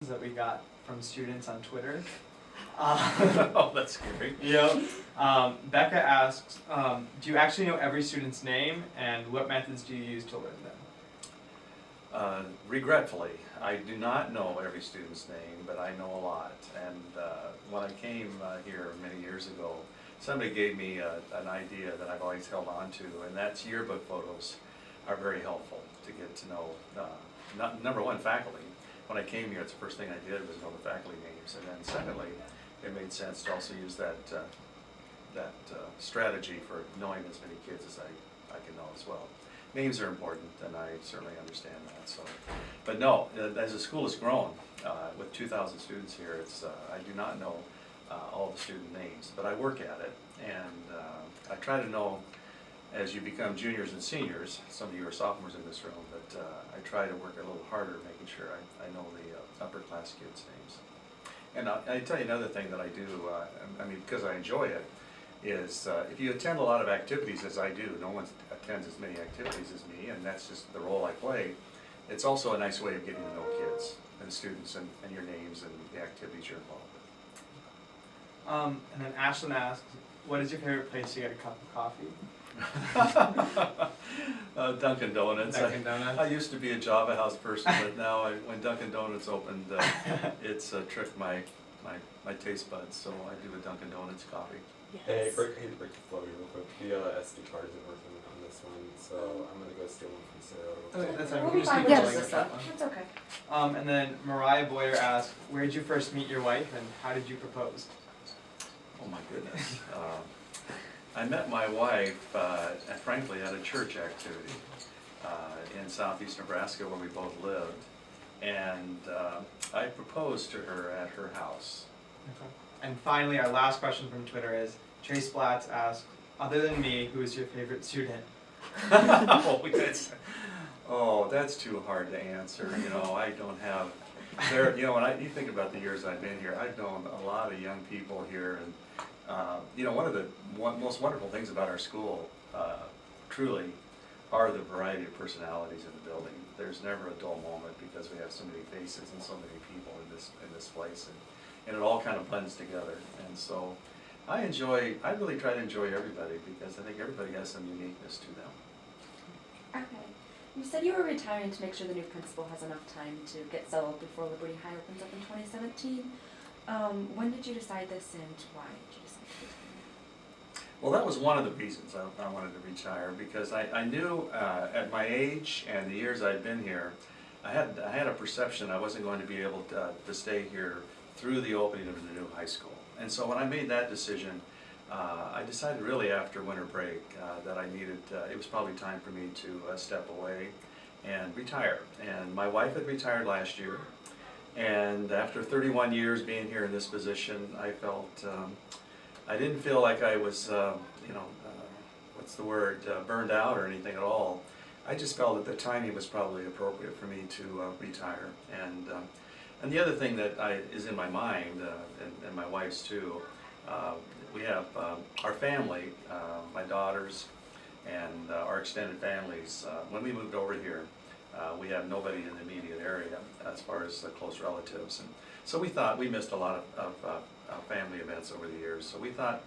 that we got from students on Twitter. Oh, that's scary. Yep. Becca asks, do you actually know every student's name, and what methods do you use to learn them? Regretfully, I do not know every student's name, but I know a lot. And when I came here many years ago, somebody gave me an idea that I've always held on to, and that's yearbook photos are very helpful to get to know, number one, faculty. When I came here, it's the first thing I did was know the faculty names, and then secondly, it made sense to also use that strategy for knowing as many kids as I can know as well. Names are important, and I certainly understand that. So, but no, as the school has grown, with 2,000 students here, I do not know all the student names, but I work at it, and I try to know as you become juniors and seniors. Some of you are sophomores in this room, but I try to work a little harder, making sure I know the upper class kids' names. And I tell you another thing that I do, I mean, because I enjoy it, is if you attend a lot of activities as I do, no one attends as many activities as me, and that's just the role I play. It's also a nice way of getting to know kids and students and your names and the activities you're involved with. And then Ashlyn asks, what is your favorite place to get a cup of coffee? Dunkin' Donuts. Dunkin' Donuts. I used to be a Java House person, but now when Dunkin' Donuts opened, it's tricked my taste buds, so I do a Dunkin' Donuts coffee. Yes. Hey, hate to break the flow here real quick. The SD card isn't working on this one, so I'm gonna go steal one from Sarah. Okay, that's fine. We'll We be can fine just with keep this going stuff. with that one. It's okay. And then Mariah Boyer asks, where did you first meet your wife, and how did you propose? Oh my goodness. I met my wife, frankly, at a church activity in southeast Nebraska where we both lived, and I proposed to her at her house. Okay. And finally, our last question from Twitter is, Trace Blatz asks, other than me, who is your favorite student? That's too hard to answer. You know, I don't have, you know, when you think about the years I've been here, I've known a lot of young people here, and you know, one of the most wonderful things about our school, truly, are the variety of personalities in the building. There's never a dull moment because we have so many faces and so many people in this place, and it all kind of blends together. And so, I really try to enjoy everybody because I think everybody has some uniqueness to them. Okay. You said you were retiring to make sure the new principal has enough time to get settled before Liberty High opens up in 2017. When did you decide this, and why did you decide to retire? Well, that was one of the reasons I wanted to retire, because I knew at my age and the years I'd been here, I had a perception I wasn't going to be able to stay here through the opening of the new high school. And so when I made that decision, I decided really after winter break that I needed, it was probably time for me to step away and retire. And my wife had retired last year, and after 31 years being here in this position, I felt, I didn't feel like I was, you know, what's the word, burned out or anything at all. I just felt that the timing was probably appropriate for me to retire. And the other thing that is in my mind, and my wife's too, we have our family, my daughters, and our extended families. When we moved over here, we have nobody in the immediate area as far as close relatives. And so we thought we missed a lot of family events over the years. So we thought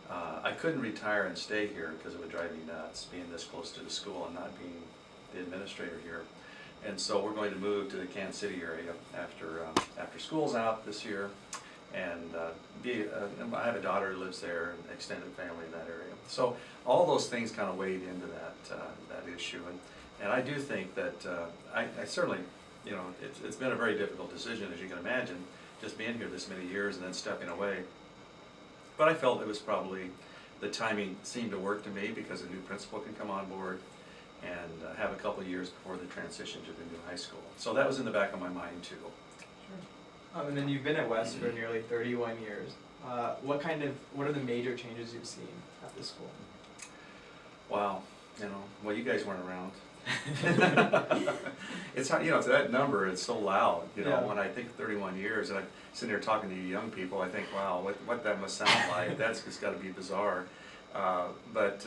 I couldn't retire and stay here because it would drive me nuts being this close to the school and not being the administrator here. And so we're going to move to the Kansas City area after school's out this year, and I have a daughter who lives there and extended family in that area. So all those things kind of weighed into that issue, and I do think that I certainly, you know, it's been a very difficult decision, as you can imagine, just being here this many years and then stepping away. But I felt it was probably, the timing seemed to work to me because a new principal can come on board and have a couple of years before the transition to the new high school. So that was in the back of my mind too. Sure. And then you've been at West for nearly 31 years. What are the major changes you've seen at the school? Wow, you know, well, you guys weren't around. It's hard, you know, that number is so loud, you know, Yeah. when I think 31 years, and I'm sitting here talking to you young people, I think, wow, what that must sound like. That's just got to be bizarre. But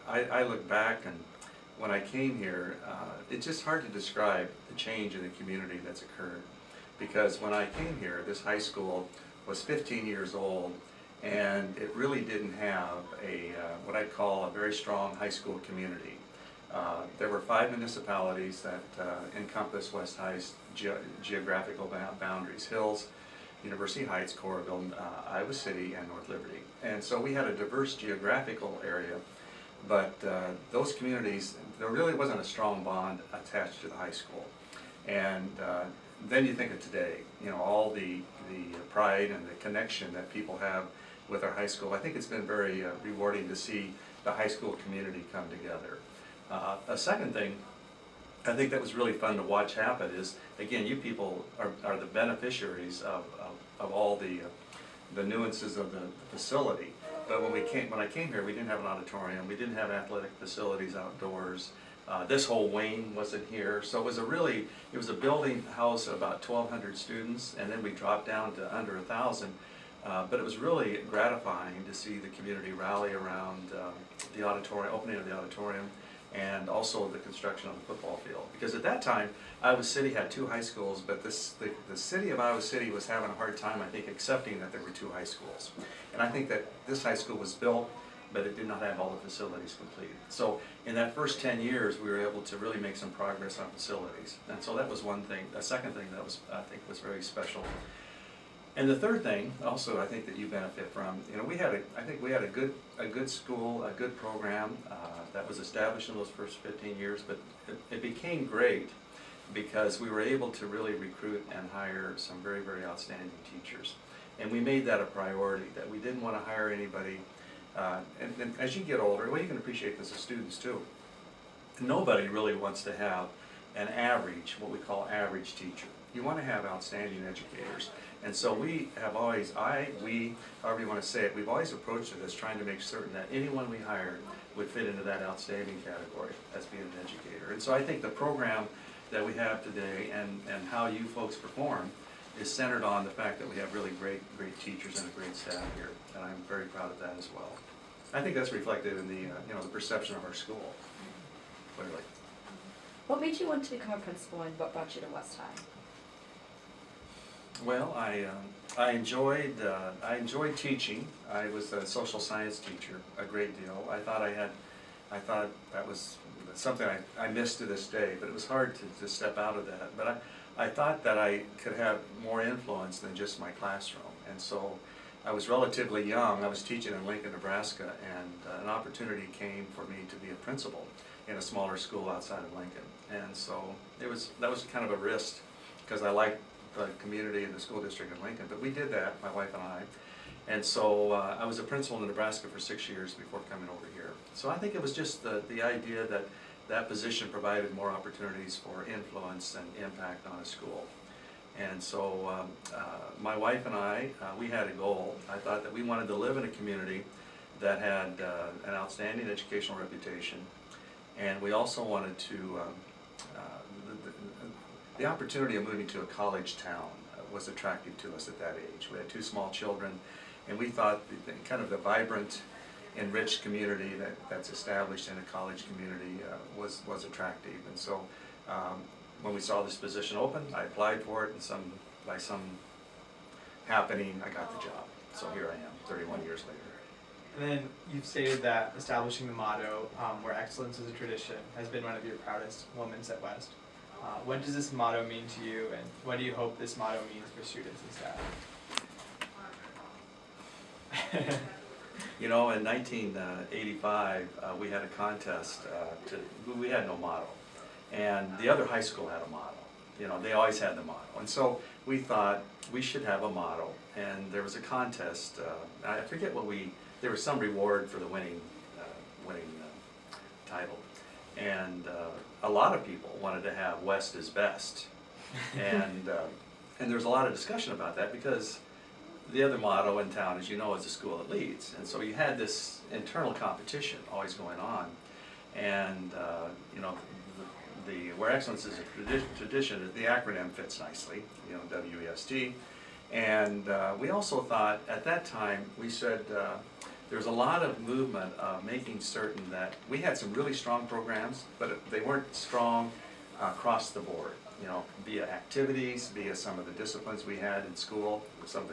I look back, and when I came here, it's just hard to describe the change in the community that's occurred. because when I came here, this high school was 15 years old, and it really didn't have a, what I'd call a very strong high school community. There were 5 municipalities that encompass West High's geographical boundaries: Hills, University Heights, Coralville, Iowa City, and North Liberty. And so we had a diverse geographical area, but those communities, there really wasn't a strong bond attached to the high school. And then you think of today, you know, all the pride and the connection that people have with our high school. I think it's been very rewarding to see the high school community come together. A second thing I think that was really fun to watch happen is, again, you people are the beneficiaries of all the nuances of the facility. But when I came here, we didn't have an auditorium, we didn't have athletic facilities outdoors. This whole wing wasn't here, so it was a building house of about 1,200 students, and then we dropped down to under 1,000. But it was really gratifying to see the community rally around the auditorium, opening of the auditorium, and also the construction of the football field. Because at that time, Iowa City had 2 high schools, but the city of Iowa City was having a hard time, I think, accepting that there were 2 high schools. And I think that this high school was built, but it did not have all the facilities completed. So in that first 10 years, we were able to really make some progress on facilities. And so that was one thing. A second thing that was, I think, was very special. And the third thing, also, I think that you benefit from, you know, I think we had a good school, a good program that was established in those first 15 years, but it became great because we were able to really recruit and hire some very, very outstanding teachers. And we made that a priority, that we didn't want to hire anybody. And as you get older, well, you can appreciate this as students too. Nobody really wants to have an average, what we call average teacher. You want to have outstanding educators. And so we have always, we, however you want to say it, we've always approached it as trying to make certain that anyone we hired would fit into that outstanding category as being an educator. And so I think the program that we have today and how you folks perform is centered on the fact that we have really great teachers and a great staff here. And I'm very proud of that as well. I think that's reflected in the, you know, the perception of our school, clearly. What made you want to become a principal, and what brought you to West High? Well, I enjoyed teaching. I was a social science teacher a great deal. I thought that was something I miss to this day, but it was hard to step out of that. But I thought that I could have more influence than just my classroom. And so I was relatively young. I was teaching in Lincoln, Nebraska, and an opportunity came for me to be a principal in a smaller school outside of Lincoln. And so that was kind of a risk, because I liked the community and the school district in Lincoln. But we did that, my wife and I. And so I was a principal in Nebraska for 6 years before coming over here. So I think it was just the idea that that position provided more opportunities for influence and impact on a school. And so my wife and I, we had a goal. I thought that we wanted to live in a community that had an outstanding educational reputation. And we also wanted to, the opportunity of moving to a college town was attractive to us at that age. We had 2 small children, and we thought kind of the vibrant, enriched community that's established in a college community was attractive. And so when we saw this position open, I applied for it, and by some happening, I got the job. So here I am, 31 years later. And then you've stated that establishing the motto, where excellence is a tradition, has been one of your proudest moments at West. What does this motto mean to you, and what do you hope this motto means for students and staff? You know, in 1985, we had a contest. We had no motto, and the other high school had a motto. You know, they always had the motto, and so we thought we should have a motto. And there was a contest. I forget what there was some reward for the winning title, and a lot of people wanted to have West is best, and there was a lot of discussion about that, because the other motto in town, as you know, is the school that leads. And so you had this internal competition always going on. And, you know, where excellence is a tradition, the acronym fits nicely, you know, WEST. And we also thought, at that time, we said there was a lot of movement of making certain that we had some really strong programs, but they weren't strong across the board, you know, via activities, via some of the disciplines we had in school, some of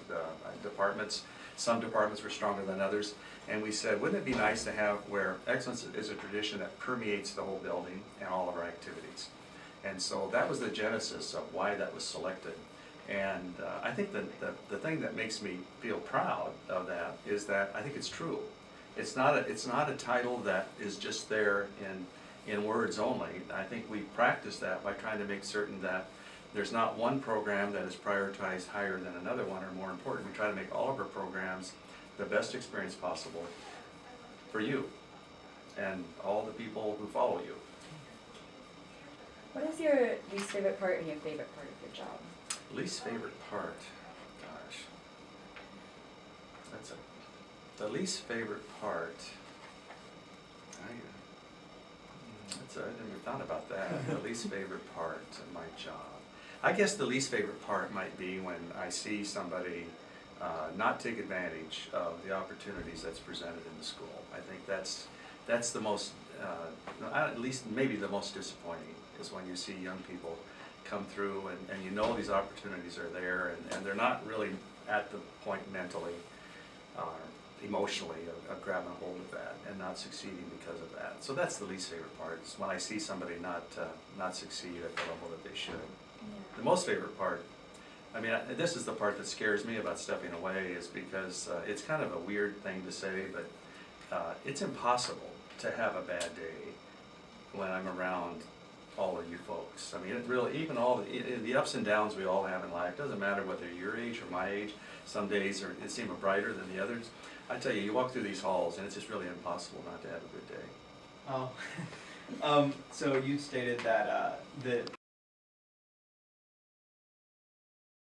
the departments. Some departments were stronger than others, and we said, wouldn't it be nice to have where excellence is a tradition that permeates the whole building and all of our activities? And so that was the genesis of why that was selected. And I think the thing that makes me feel proud of that is that I think it's true. It's not a title that is just there in words only. I think we practice that by trying to make certain that there's not one program that is prioritized higher than another one or more important. We try to make all of our programs the best experience possible for you and all the people who follow you. What is your least favorite part and your favorite part of your job? Least favorite part, gosh, the least favorite part. I never thought about that. The least favorite part of my job. I guess the least favorite part might be when I see somebody not take advantage of the opportunities that's presented in the school. I think that's the most, at least maybe the most disappointing, is when you see young people come through and you know these opportunities are there and they're not really at the point mentally or emotionally of grabbing a hold of that and not succeeding because of that. So that's the least favorite part, is when I see somebody not succeed at the level that they should. Yeah. The most favorite part, I mean, this is the part that scares me about stepping away, is because it's kind of a weird thing to say, but it's impossible to have a bad day when I'm around all of you folks. I mean, it really, even all the ups and downs we all have in life, doesn't matter whether you're your age or my age. Some days seem brighter than the others. I tell you, you walk through these halls and it's just really impossible not to have a good day. Oh, so you stated that